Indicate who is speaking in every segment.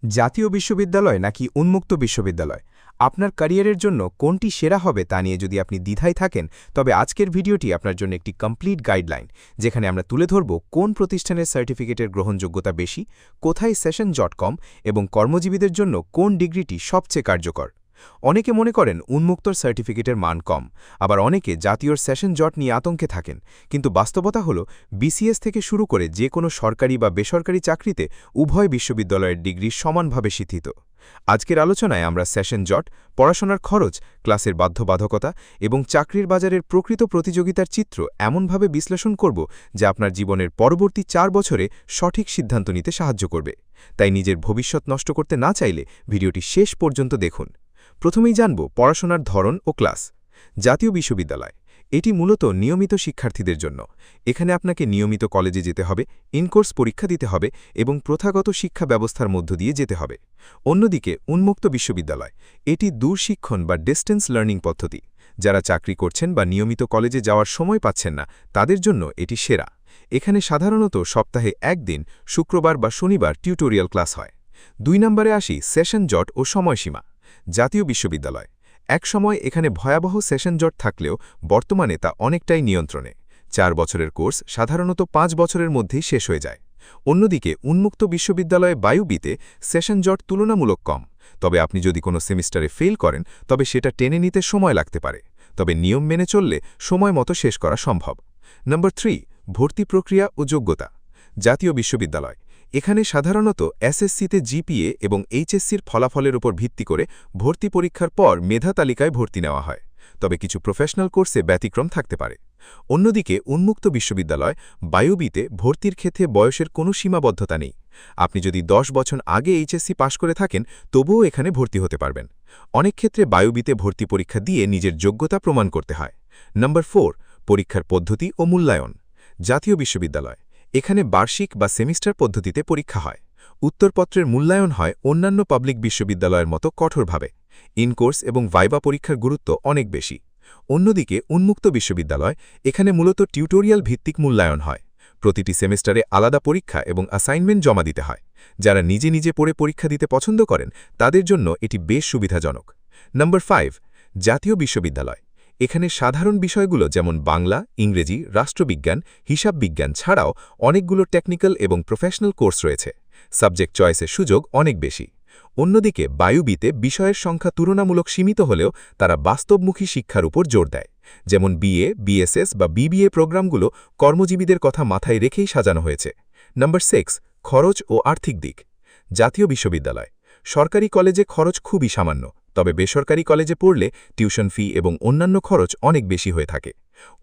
Speaker 1: জাতীয় বিশ্ববিদ্যালয় নাকি উন্মুক্ত বিশ্ববিদ্যালয় আপনার ক্যারিয়ারের জন্য কোনটি সেরা হবে তা নিয়ে যদি আপনি দ্বিধায় থাকেন তবে আজকের ভিডিওটি আপনার জন্য একটি কমপ্লিট গাইডলাইন যেখানে আমরা তুলে ধরব কোন প্রতিষ্ঠানের সার্টিফিকেটের গ্রহণযোগ্যতা বেশি কোথায় সেশন.com এবং কর্মজীবীদের জন্য কোন ডিগ্রিটি সবচেয়ে কার্যকর অনেকে মনে করেন উন্মুক্তর সার্টিফিকেটের মান কম আবার অনেকে জাতীয় সেশন নিয়ে আতঙ্কে থাকেন কিন্তু বাস্তবতা হল বিসিএস থেকে শুরু করে যে কোনো সরকারি বা বেসরকারি চাকরিতে উভয় বিশ্ববিদ্যালয়ের ডিগ্রি সমানভাবে স্বীকৃত আজকের আলোচনায় আমরা সেশন পড়াশোনার খরচ ক্লাসের বাধ্যবাধকতা এবং চাকরির বাজারের প্রকৃত প্রতিযোগিতার চিত্র এমনভাবে বিশ্লেষণ করব যা আপনার জীবনের পরবর্তী 4 বছরে সঠিক সিদ্ধান্ত নিতে সাহায্য করবে তাই নিজের ভবিষ্যৎ নষ্ট করতে না চাইলে ভিডিওটি শেষ পর্যন্ত দেখুন প্রথমেই জানব পড়াশোনার ধরন ও ক্লাস জাতীয় বিশ্ববিদ্যালয় এটি মূলত নিয়মিত শিক্ষার্থীদের জন্য এখানে আপনাকে নিয়মিত কলেজে যেতে হবে ইনকোর্স পরীক্ষা দিতে হবে এবং প্রথাগত শিক্ষা ব্যবস্থার মধ্য দিয়ে যেতে হবে অন্যদিকে উন্মুক্ত বিশ্ববিদ্যালয় এটি দূরশিক্ষণ বা ডিস্টেন্স লার্নিং পদ্ধতি যারা চাকরি করছেন বা নিয়মিত কলেজে যাওয়ার সময় পাচ্ছেন না তাদের জন্য এটি সেরা এখানে সাধারণত সপ্তাহে একদিন শুক্রবার বা শনিবার টিউটোরিয়াল ক্লাস হয় 2 নম্বরে আসি সেশন ও সময়সীমা জাতীয় বিশ্ববিদ্যালয় এক সময় এখানে ভয়াবহ সেশন থাকলেও বর্তমানে তা অনেকটাই নিয়ন্ত্রণে 4 বছরের কোর্স সাধারণত 5 বছরের মধ্যেই শেষ হয়ে যায় অন্যদিকে উন্মুক্ত বিশ্ববিদ্যালয়ে বায়ুবিতে সেশন তুলনামূলক কম তবে আপনি যদি কোনো সেমিস্টারে ফেল করেন তবে সেটা টেনে নিতে সময় লাগতে পারে তবে নিয়ম মেনে চললে সময় মতো শেষ করা সম্ভব নম্বর 3 ভর্তি প্রক্রিয়া ও যোগ্যতা জাতীয় বিশ্ববিদ্যালয় এখানে সাধারণত এসএসসিতে জিপিএ এবং এইচএসসির ফলাফলের উপর ভিত্তি করে ভর্তি পরীক্ষার পর মেধা তালিকায় ভর্তি নেওয়া হয় তবে কিছু প্রফেশনাল কোর্সে ব্যতিক্রম থাকতে পারে অন্যদিকে উন্মুক্ত বিশ্ববিদ্যালয় বায়ুবিতে ভর্তির ক্ষেত্রে বয়সের কোনো সীমাবদ্ধতা নেই আপনি যদি 10 বছর আগে এইচএসসি পাশ করে থাকেন তবুও এখানে ভর্তি হতে পারবেন অনেক ক্ষেত্রে বায়ুবিতে ভর্তি পরীক্ষা দিয়ে নিজের যোগ্যতা প্রমাণ করতে হয় নম্বর 4 পরীক্ষার পদ্ধতি ও মূল্যায়ন জাতীয় বিশ্ববিদ্যালয় এখানে বার্ষিক বা সেমিস্টার পদ্ধতিতে পরীক্ষা হয় উত্তরপত্রের মূল্যায়ন হয় অন্যান্য পাবলিক বিশ্ববিদ্যালয়ের মতো কঠোরভাবে ইনকোর্স এবং ভাইবা পরীক্ষার গুরুত্ব অনেক বেশি অন্যদিকে উন্মুক্ত বিশ্ববিদ্যালয় এখানে মূলত টিউটোরিয়াল ভিত্তিক মূল্যায়ন হয় প্রতিটি সেমিস্টারে আলাদা পরীক্ষা এবং অ্যাসাইনমেন্ট জমা দিতে হয় যারা নিজে নিজে পড়ে পরীক্ষা দিতে পছন্দ করেন তাদের জন্য এটি বেশ সুবিধাজনক নম্বর 5 জাতীয় বিশ্ববিদ্যালয় এখানে সাধারণ বিষয়গুলো যেমন বাংলা ইংরেজি রাষ্ট্রবিজ্ঞান হিসাব বিজ্ঞান ছাড়াও অনেকগুলো টেকনিক্যাল এবং প্রফেশনাল কোর্স রয়েছে সাবজেক্ট চয়েসের সুযোগ অনেক বেশি অন্যদিকে বায়ুবিতে বিষয়ের সংখ্যা তুলনামূলক সীমিত হলেও তারা বাস্তবমুখী শিক্ষার উপর জোর দেয় যেমন বিএ বিএসএস বা বিবিএ প্রোগ্রামগুলো কর্মজীবীদের কথা মাথায় রেখেই সাজানো হয়েছে নম্বর 6 খরচ ও আর্থিক দিক জাতীয় বিশ্ববিদ্যালয় সরকারি কলেজে খরচ খুবই সামান্য তবে বেসরকারি কলেজে পড়লে টিউশন ফি এবং অন্যান্য খরচ অনেক বেশি হয়ে থাকে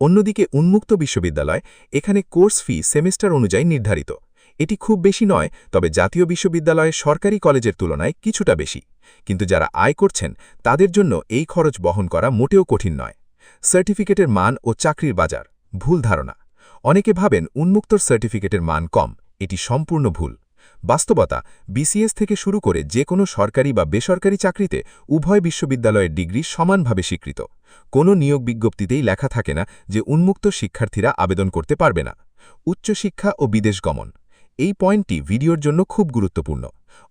Speaker 1: অন্যদিকে উন্মুক্ত বিশ্ববিদ্যালয় এখানে কোর্স ফি সেমিস্টার অনুযায়ী নির্ধারিত এটি খুব বেশি নয় তবে জাতীয় বিশ্ববিদ্যালয়ে সরকারি কলেজের তুলনায় কিছুটা বেশি কিন্তু যারা আয় করছেন তাদের জন্য এই খরচ বহন করা মোটেও কঠিন নয় সার্টিফিকেটের মান ও চাকরির বাজার ভুল ধারণা অনেকে ভাবেন উন্মুক্তর সার্টিফিকেটের মান কম এটি সম্পূর্ণ ভুল বাস্তবতা বিসিএস থেকে শুরু করে যে কোনো সরকারি বা বেসরকারি চাকরিতে উভয় বিশ্ববিদ্যালয়ের ডিগ্রি সমানভাবে স্বীকৃত কোনো নিয়োগ বিজ্ঞপ্তিতেই লেখা থাকে না যে উন্মুক্ত শিক্ষার্থীরা আবেদন করতে পারবে না উচ্চশিক্ষা ও বিদেশ গমন এই পয়েন্টটি ভিডিওর জন্য খুব গুরুত্বপূর্ণ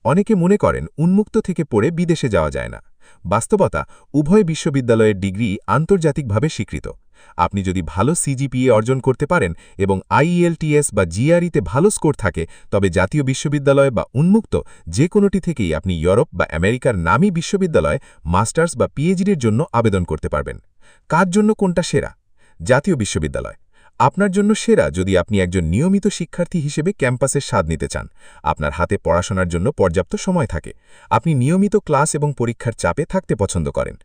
Speaker 1: অনেকে মনে করেন উন্মুক্ত থেকে পড়ে বিদেশে যাওয়া যায় না বাস্তবতা উভয় বিশ্ববিদ্যালয়ের ডিগ্রি আন্তর্জাতিকভাবে স্বীকৃত আপনি যদি ভালো সিজিপিএ অর্জন করতে পারেন এবং আইইএলটিএস বা জিআরইতে ভালো স্কোর থাকে তবে জাতীয় বিশ্ববিদ্যালয় বা উন্মুক্ত যে কোনোটি থেকেই আপনি ইউরোপ বা আমেরিকার নামী বিশ্ববিদ্যালয়ে মাস্টার্স বা পিএইচডির জন্য আবেদন করতে পারবেন কার জন্য কোনটা সেরা জাতীয় বিশ্ববিদ্যালয় আপনার জন্য সেরা যদি আপনি একজন নিয়মিত শিক্ষার্থী হিসেবে ক্যাম্পাসের স্বাদ নিতে চান আপনার হাতে পড়াশোনার জন্য পর্যাপ্ত সময় থাকে আপনি নিয়মিত ক্লাস এবং পরীক্ষার চাপে থাকতে পছন্দ করেন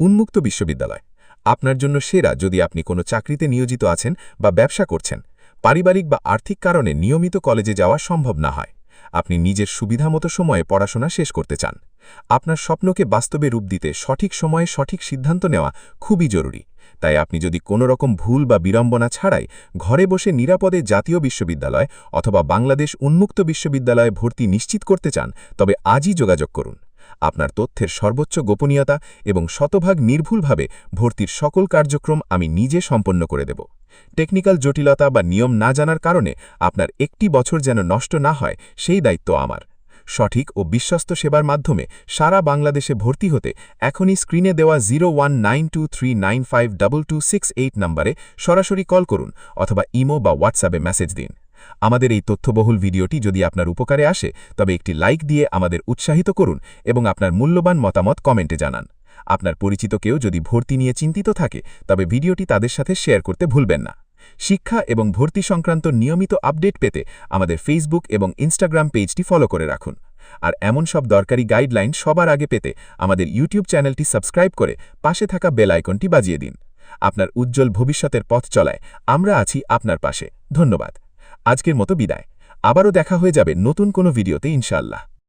Speaker 1: উন্মুক্ত বিশ্ববিদ্যালয় আপনার জন্য সেরা যদি আপনি কোনো চাকরিতে নিয়োজিত আছেন বা ব্যবসা করছেন পারিবারিক বা আর্থিক কারণে নিয়মিত কলেজে যাওয়া সম্ভব না হয় আপনি নিজের সুবিধামতো সময়ে পড়াশোনা শেষ করতে চান আপনার স্বপ্নকে বাস্তবে রূপ দিতে সঠিক সময়ে সঠিক সিদ্ধান্ত নেওয়া খুবই জরুরি তাই আপনি যদি কোনো রকম ভুল বা বিড়ম্বনা ছাড়াই ঘরে বসে নিরাপদে জাতীয় বিশ্ববিদ্যালয় অথবা বাংলাদেশ উন্মুক্ত বিশ্ববিদ্যালয়ে ভর্তি নিশ্চিত করতে চান তবে আজই যোগাযোগ করুন আপনার তথ্যের সর্বোচ্চ গোপনীয়তা এবং শতভাগ নির্ভুলভাবে ভর্তির সকল কার্যক্রম আমি নিজে সম্পন্ন করে দেব টেকনিক্যাল জটিলতা বা নিয়ম না জানার কারণে আপনার একটি বছর যেন নষ্ট না হয় সেই দায়িত্ব আমার
Speaker 2: সঠিক ও বিশ্বস্ত সেবার মাধ্যমে সারা বাংলাদেশে ভর্তি হতে এখনই স্ক্রিনে দেওয়া 0192395226 নম্বরে সরাসরি কল করুন অথবা ইমো বা হোয়াটসঅ্যাপে মেসেজ দিন। আমাদের এই তথ্যবহুল ভিডিওটি যদি আপনার উপকারে আসে তবে একটি লাইক দিয়ে আমাদের উৎসাহিত করুন এবং আপনার মূল্যবান মতামত কমেন্টে জানান। আপনার পরিচিত কেউ যদি ভর্তি নিয়ে চিন্তিত থাকে তবে ভিডিওটি তাদের সাথে শেয়ার করতে ভুলবেন না। শিক্ষা এবং ভর্তি সংক্রান্ত নিয়মিত আপডেট পেতে আমাদের ফেসবুক এবং ইনস্টাগ্রাম পেজটি ফলো করে রাখুন। আর এমন সব দরকারি গাইডলাইন সবার আগে পেতে আমাদের ইউটিউব চ্যানেলটি সাবস্ক্রাইব করে পাশে থাকা বেল আইকনটি বাজিয়ে দিন। আপনার উজ্জ্বল ভবিষ্যতের পথ চলায় আমরা আছি আপনার পাশে। ধন্যবাদ। আজকের মতো বিদায়। আবারও দেখা হয়ে যাবে নতুন কোনো ভিডিওতে ইনশাআল্লাহ।